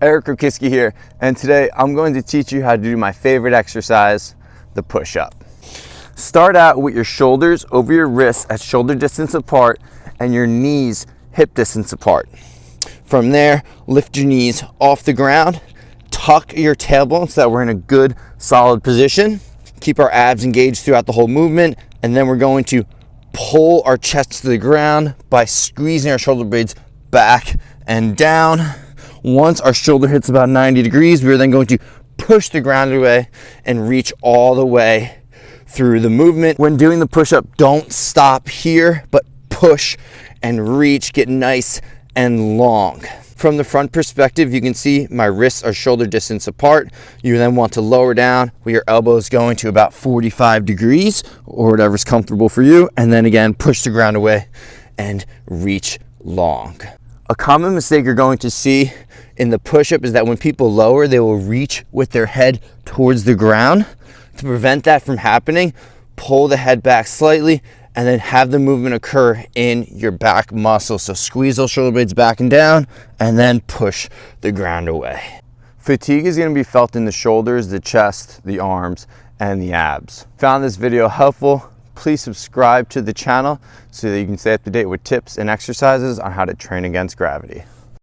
Eric Rokiski here, and today I'm going to teach you how to do my favorite exercise, the push-up. Start out with your shoulders over your wrists at shoulder distance apart and your knees hip distance apart. From there, lift your knees off the ground, tuck your tailbone so that we're in a good solid position. Keep our abs engaged throughout the whole movement, and then we're going to pull our chest to the ground by squeezing our shoulder blades back and down. Once our shoulder hits about 90 degrees, we're then going to push the ground away and reach all the way through the movement. When doing the push-up, don't stop here, but push and reach, get nice and long. From the front perspective, you can see my wrists are shoulder distance apart. You then want to lower down with your elbows going to about 45 degrees or whatever's comfortable for you. And then again, push the ground away and reach long. A common mistake you're going to see in the push-up is that when people lower, they will reach with their head towards the ground. To prevent that from happening, pull the head back slightly and then have the movement occur in your back muscles. So squeeze those shoulder blades back and down and then push the ground away. Fatigue is going to be felt in the shoulders, the chest, the arms, and the abs. Found this video helpful? Please subscribe to the channel so that you can stay up to date with tips and exercises on how to train against gravity.